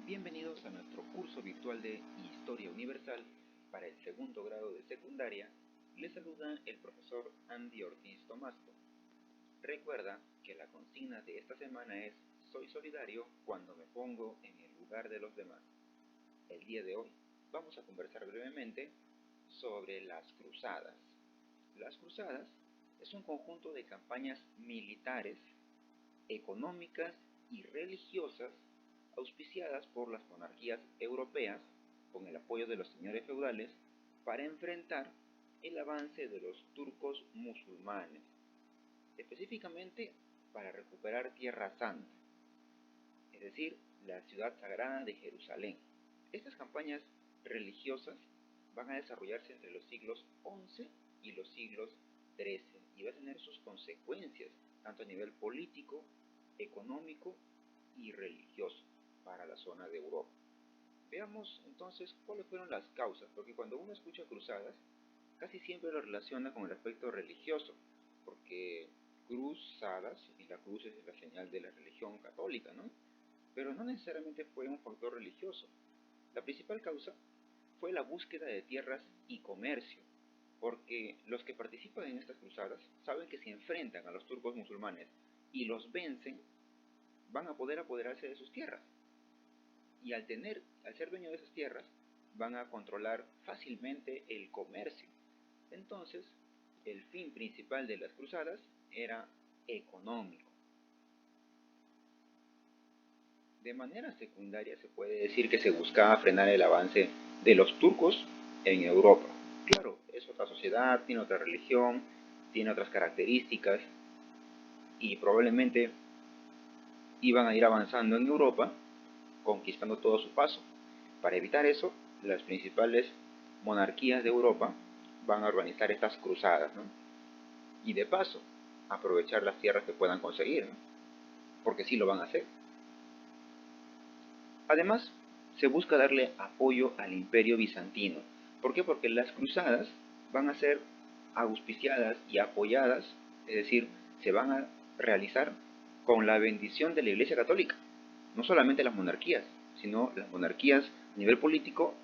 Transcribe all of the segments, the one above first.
Bienvenidos a nuestro curso virtual de Historia Universal para el segundo grado de secundaria. Les saluda el profesor Andy Ortiz Tomasco. Recuerda que la consigna de esta semana es: soy solidario cuando me pongo en el lugar de los demás. El día de hoy vamos a conversar brevemente sobre las cruzadas. Las cruzadas es un conjunto de campañas militares, económicas y religiosas auspiciadas por las monarquías europeas con el apoyo de los señores feudales para enfrentar el avance de los turcos musulmanes, específicamente para recuperar Tierra Santa, es decir, la ciudad sagrada de Jerusalén. Estas campañas religiosas van a desarrollarse entre los siglos XI y los siglos XIII y va a tener sus consecuencias tanto a nivel político, económico y religioso para la zona de Europa. Veamos entonces cuáles fueron las causas, porque cuando uno escucha cruzadas, casi siempre lo relaciona con el aspecto religioso, porque cruzadas, y la cruz es la señal de la religión católica, ¿no? Pero no necesariamente fue un factor religioso. La principal causa fue la búsqueda de tierras y comercio, porque los que participan en estas cruzadas saben que si enfrentan a los turcos musulmanes y los vencen, van a poder apoderarse de sus tierras. Y al ser dueños de esas tierras, van a controlar fácilmente el comercio. Entonces, el fin principal de las cruzadas era económico. De manera secundaria se puede decir que se buscaba frenar el avance de los turcos en Europa. Claro, es otra sociedad, tiene otra religión, tiene otras características y probablemente iban a ir avanzando en Europa, conquistando todo su paso. Para evitar eso, las principales monarquías de Europa van a organizar estas cruzadas, ¿no? Y de paso, aprovechar las tierras que puedan conseguir, ¿no? Porque sí lo van a hacer. Además, se busca darle apoyo al Imperio Bizantino. ¿Por qué? Porque las cruzadas van a ser auspiciadas y apoyadas, es decir, se van a realizar con la bendición de la Iglesia Católica. No solamente las monarquías, sino las monarquías a nivel político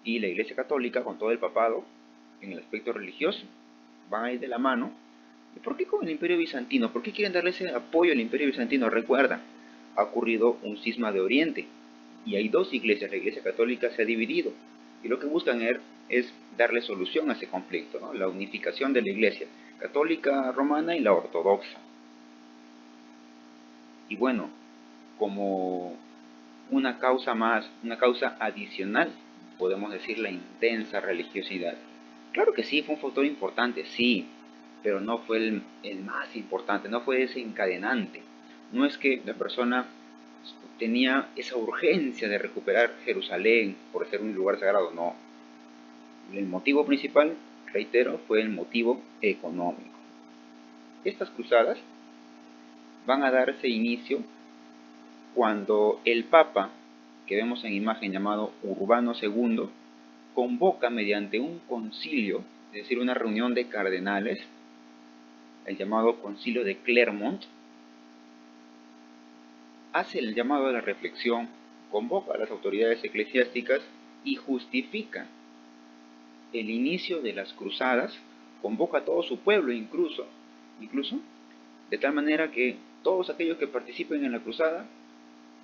y la Iglesia Católica con todo el papado en el aspecto religioso. Van a ir de la mano. ¿Y por qué con el Imperio Bizantino? ¿Por qué quieren darle ese apoyo al Imperio Bizantino? Recuerda, ha ocurrido un cisma de Oriente y hay dos iglesias, la Iglesia Católica se ha dividido y lo que buscan es darle solución a ese conflicto, ¿no? La unificación de la Iglesia Católica Romana y la Ortodoxa. Y bueno, como una causa más, una causa adicional, podemos decir la intensa religiosidad. Claro que sí, fue un factor importante, sí, pero no fue el más importante, no fue ese encadenante. No es que la persona tenía esa urgencia de recuperar Jerusalén por ser un lugar sagrado, no. El motivo principal, reitero, fue el motivo económico. Estas cruzadas van a darse inicio cuando el Papa, que vemos en imagen llamado Urbano II, convoca mediante un concilio, es decir, una reunión de cardenales, el llamado Concilio de Clermont, hace el llamado a la reflexión, convoca a las autoridades eclesiásticas y justifica el inicio de las cruzadas, convoca a todo su pueblo incluso, de tal manera que todos aquellos que participen en la cruzada,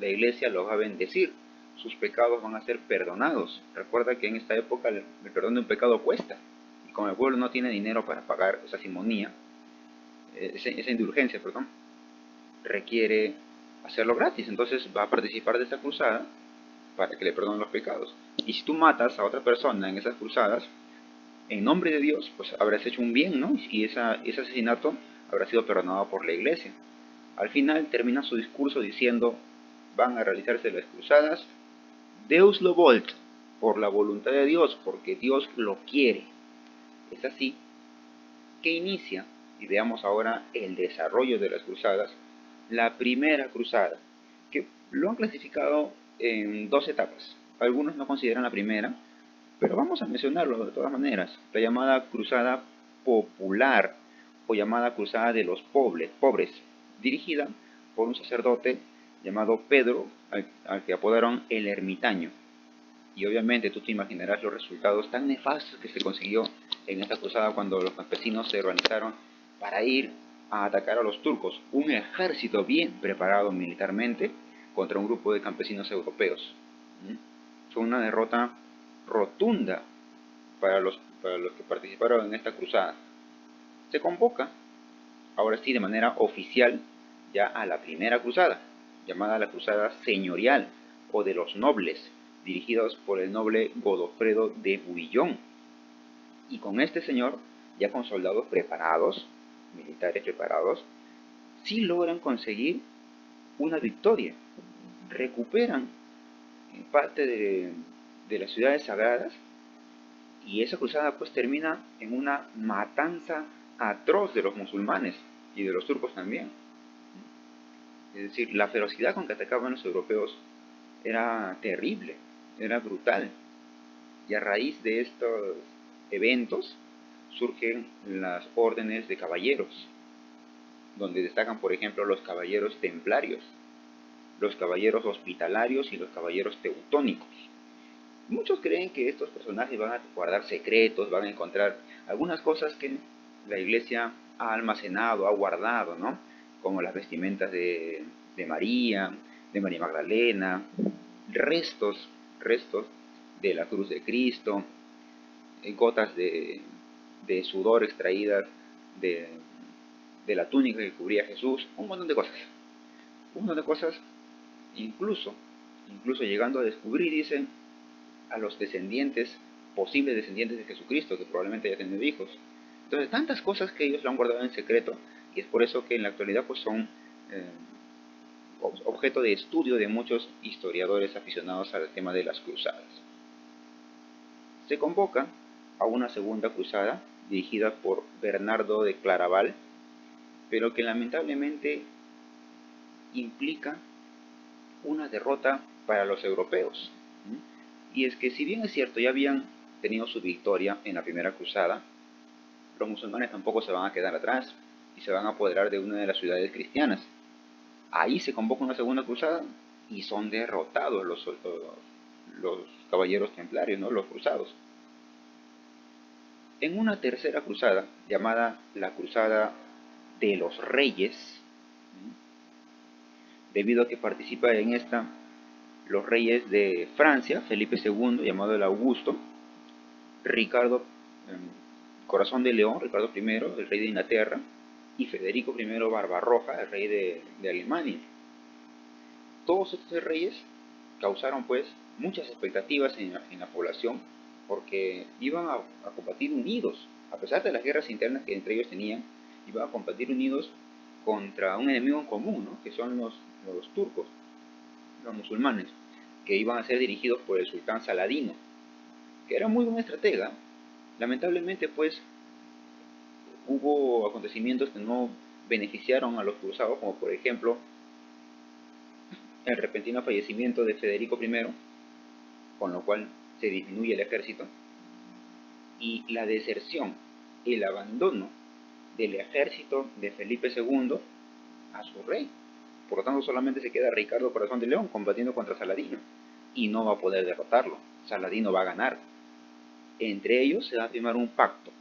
la iglesia los va a bendecir, sus pecados van a ser perdonados. Recuerda que en esta época el perdón de un pecado cuesta, y como el pueblo no tiene dinero para pagar esa simonía, esa indulgencia, requiere hacerlo gratis, entonces va a participar de esta cruzada para que le perdonen los pecados. Y si tú matas a otra persona en esas cruzadas, en nombre de Dios, pues habrás hecho un bien, ¿no? Y ese asesinato habrá sido perdonado por la iglesia. Al final termina su discurso diciendo: van a realizarse las cruzadas, Deus lo volt, por la voluntad de Dios, porque Dios lo quiere. Es así que inicia, y veamos ahora el desarrollo de las cruzadas, la primera cruzada, que lo han clasificado en dos etapas. Algunos no consideran la primera, pero vamos a mencionarlo de todas maneras. La llamada cruzada popular o llamada cruzada de los pobres, dirigida por un sacerdote llamado Pedro, al que apodaron el ermitaño. Y obviamente tú te imaginarás los resultados tan nefastos que se consiguió en esta cruzada cuando los campesinos se organizaron para ir a atacar a los turcos. Un ejército bien preparado militarmente contra un grupo de campesinos europeos. Fue una derrota rotunda para los que participaron en esta cruzada. Se convoca, ahora sí de manera oficial, ya a la primera cruzada, llamada la cruzada señorial o de los nobles, dirigidos por el noble Godofredo de Bouillon. Y con este señor, ya con soldados preparados, militares preparados, sí logran conseguir una victoria. Recuperan parte de las ciudades sagradas, y esa cruzada pues termina en una matanza atroz de los musulmanes y de los turcos también. Es decir, la ferocidad con que atacaban los europeos era terrible, era brutal. Y a raíz de estos eventos surgen las órdenes de caballeros, donde destacan, por ejemplo, los caballeros templarios, los caballeros hospitalarios y los caballeros teutónicos. Muchos creen que estos personajes van a guardar secretos, van a encontrar algunas cosas que la iglesia ha almacenado, ha guardado, ¿no? Como las vestimentas de María Magdalena, restos de la cruz de Cristo, gotas de sudor extraídas de la túnica que cubría a Jesús, un montón de cosas. Un montón de cosas, incluso llegando a descubrir, dicen, a los descendientes, posibles descendientes de Jesucristo, que probablemente haya tenido hijos. Entonces, tantas cosas que ellos lo han guardado en secreto, y es por eso que en la actualidad pues son objeto de estudio de muchos historiadores aficionados al tema de las cruzadas. Se convoca a una segunda cruzada dirigida por Bernardo de Claraval, pero que lamentablemente implica una derrota para los europeos. Y es que si bien es cierto, ya habían tenido su victoria en la primera cruzada, los musulmanes tampoco se van a quedar atrás y se van a apoderar de una de las ciudades cristianas. Ahí se convoca una segunda cruzada y son derrotados los caballeros templarios, ¿no? Los cruzados. En una tercera cruzada, llamada la Cruzada de los Reyes, debido a que participa en esta los reyes de Francia, Felipe II, llamado el Augusto, Ricardo Corazón de León, Ricardo I, el rey de Inglaterra, y Federico I Barbarroja, el rey de Alemania. Todos estos tres reyes causaron pues muchas expectativas en la población, porque iban a combatir unidos, a pesar de las guerras internas que entre ellos tenían, iban a combatir unidos contra un enemigo en común, ¿no? Que son los turcos, los musulmanes, que iban a ser dirigidos por el sultán Saladino, que era muy buen estratega. Lamentablemente pues hubo acontecimientos que no beneficiaron a los cruzados, como por ejemplo el repentino fallecimiento de Federico I, con lo cual se disminuye el ejército, y la deserción, el abandono del ejército de Felipe II a su rey. Por lo tanto, solamente se queda Ricardo Corazón de León combatiendo contra Saladino, y no va a poder derrotarlo. Saladino va a ganar. Entre ellos se va a firmar un pacto.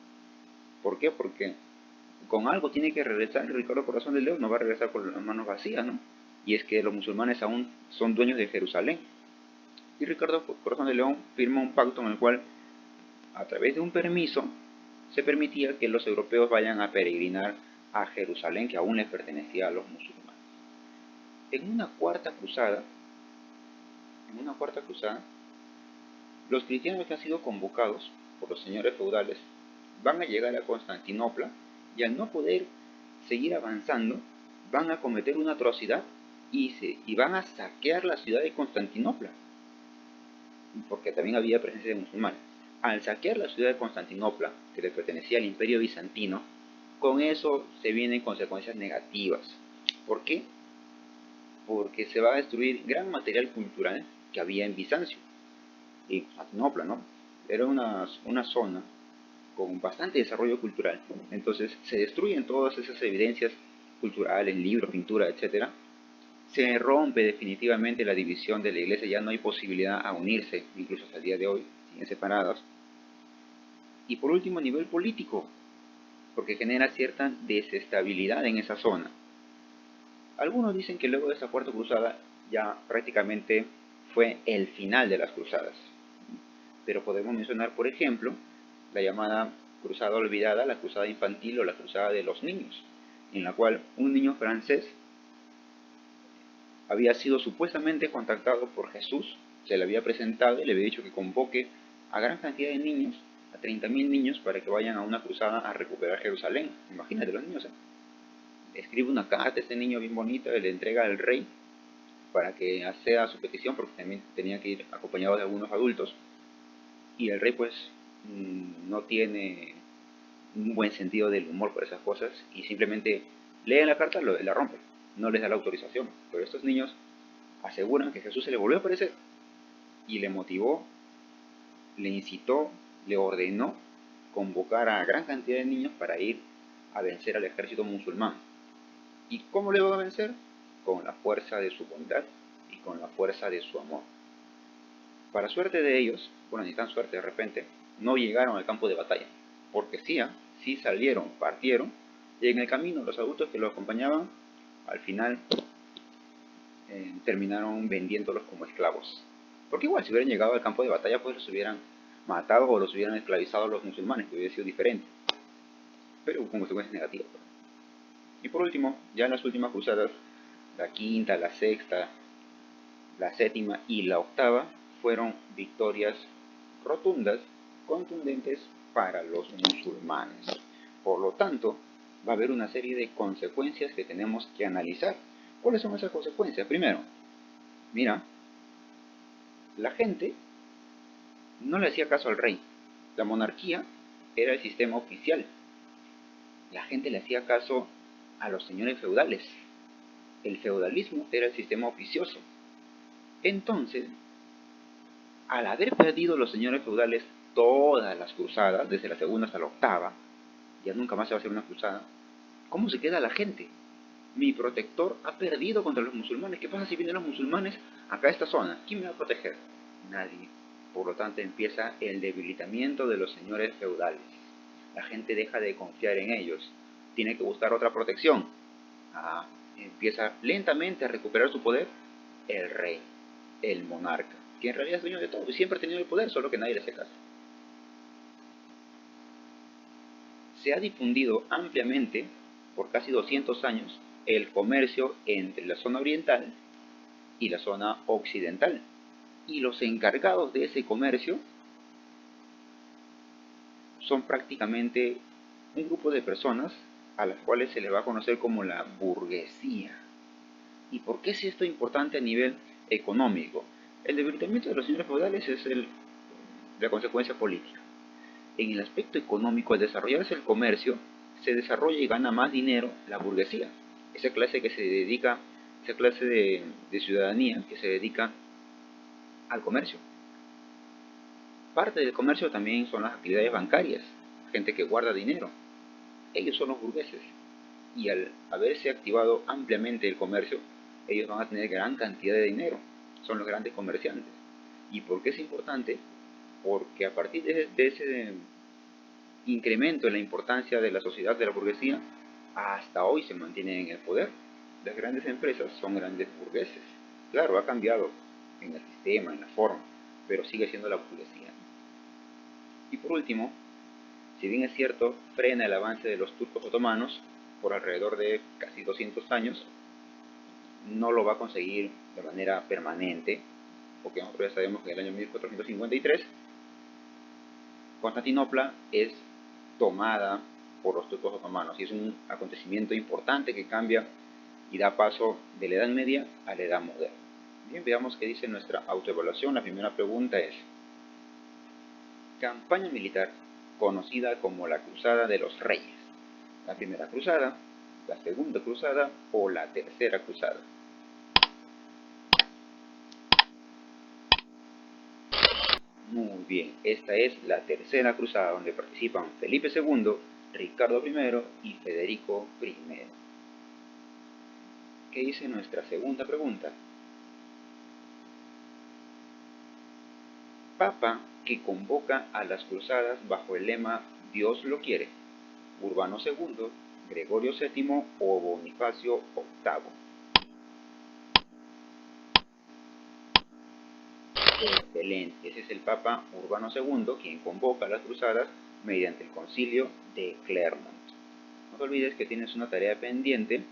¿Por qué? Porque con algo tiene que regresar Ricardo Corazón de León, no va a regresar con las manos vacías, ¿no? Y es que los musulmanes aún son dueños de Jerusalén. Y Ricardo Corazón de León firma un pacto en el cual, a través de un permiso, se permitía que los europeos vayan a peregrinar a Jerusalén, que aún les pertenecía a los musulmanes. En una cuarta cruzada, los cristianos que han sido convocados por los señores feudales van a llegar a Constantinopla, y al no poder seguir avanzando, van a cometer una atrocidad y van a saquear la ciudad de Constantinopla, porque también había presencia de musulmanes. Al saquear la ciudad de Constantinopla, que le pertenecía al Imperio Bizantino, con eso se vienen consecuencias negativas. ¿Por qué? Porque se va a destruir gran material cultural que había en Bizancio. Y Constantinopla, ¿no? Era una zona con bastante desarrollo cultural. Entonces se destruyen todas esas evidencias culturales, libros, pintura, etc. Se rompe definitivamente la división de la iglesia, ya no hay posibilidad a unirse, incluso hasta el día de hoy, siguen separados. Y por último, a nivel político, porque genera cierta desestabilidad en esa zona. Algunos dicen que luego de esa cuarta cruzada ya prácticamente fue el final de las cruzadas. Pero podemos mencionar, por ejemplo, la llamada cruzada olvidada, la cruzada infantil o la cruzada de los niños, en la cual un niño francés había sido supuestamente contactado por Jesús, se le había presentado y le había dicho que convoque a gran cantidad de niños, a 30.000 niños, para que vayan a una cruzada a recuperar Jerusalén. Imagínate los niños, escribe una carta a este niño bien bonita, le entrega al rey para que acceda a su petición, porque también tenía que ir acompañado de algunos adultos, y el rey pues no tiene un buen sentido del humor por esas cosas, y simplemente lee la carta, la rompe, no les da la autorización. Pero estos niños aseguran que Jesús se le volvió a aparecer, y le motivó, le incitó, le ordenó convocar a gran cantidad de niños para ir a vencer al ejército musulmán. ¿Y cómo le van a vencer? Con la fuerza de su bondad y con la fuerza de su amor. Para suerte de ellos, bueno, ni tan suerte, de repente, no llegaron al campo de batalla, porque sí salieron, partieron, y en el camino los adultos que los acompañaban, al final terminaron vendiéndolos como esclavos. Porque igual, si hubieran llegado al campo de batalla, pues los hubieran matado o los hubieran esclavizado a los musulmanes, que hubiera sido diferente, pero con consecuencias negativas. Y por último, ya en las últimas cruzadas, la quinta, la sexta, la séptima y la octava, fueron victorias rotundas, contundentes para los musulmanes. Por lo tanto, va a haber una serie de consecuencias que tenemos que analizar. ¿Cuáles son esas consecuencias? Primero, mira, la gente no le hacía caso al rey. La monarquía era el sistema oficial. La gente le hacía caso a los señores feudales. El feudalismo era el sistema oficioso. Entonces, al haber perdido los señores feudales todas las cruzadas, desde la segunda hasta la octava, ya nunca más se va a hacer una cruzada, ¿cómo se queda la gente? Mi protector ha perdido contra los musulmanes. ¿Qué pasa si vienen los musulmanes acá a esta zona? ¿Quién me va a proteger? Nadie. Por lo tanto, empieza el debilitamiento de los señores feudales. La gente deja de confiar en ellos. Tiene que buscar otra protección. Empieza lentamente a recuperar su poder el rey, el monarca, que en realidad es dueño de todo y siempre ha tenido el poder, solo que nadie le hace caso. Se ha difundido ampliamente, por casi 200 años, el comercio entre la zona oriental y la zona occidental. Y los encargados de ese comercio son prácticamente un grupo de personas a las cuales se les va a conocer como la burguesía. ¿Y por qué es esto importante a nivel económico? El debilitamiento de los señores feudales es la consecuencia política. En el aspecto económico, al desarrollarse el comercio, se desarrolla y gana más dinero la burguesía, esa clase que se dedica, esa clase de ciudadanía que se dedica al comercio. Parte del comercio también son las actividades bancarias, gente que guarda dinero. Ellos son los burgueses. Y al haberse activado ampliamente el comercio, ellos van a tener gran cantidad de dinero. Son los grandes comerciantes. ¿Y por qué es importante? Porque a partir de ese incremento en la importancia de la sociedad de la burguesía, hasta hoy se mantienen en el poder. Las grandes empresas son grandes burgueses. Claro, ha cambiado en el sistema, en la forma, pero sigue siendo la burguesía. Y por último, si bien es cierto, frena el avance de los turcos otomanos por alrededor de casi 200 años, no lo va a conseguir de manera permanente, porque nosotros ya sabemos que en el año 1453 Constantinopla es tomada por los turcos otomanos y es un acontecimiento importante que cambia y da paso de la Edad Media a la Edad Moderna. Bien, veamos qué dice nuestra autoevaluación. La primera pregunta es: campaña militar conocida como la Cruzada de los Reyes. La primera cruzada, la segunda cruzada o la tercera cruzada. Muy bien, esta es la tercera cruzada donde participan Felipe II, Ricardo I y Federico I. ¿Qué dice nuestra segunda pregunta? Papa que convoca a las cruzadas bajo el lema Dios lo quiere. Urbano II, Gregorio VII o Bonifacio VIII. Excelente, ese es el Papa Urbano II quien convoca a las cruzadas mediante el concilio de Clermont. No te olvides que tienes una tarea pendiente,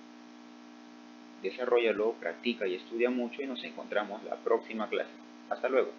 desarrollalo, practica y estudia mucho y nos encontramos la próxima clase. Hasta luego.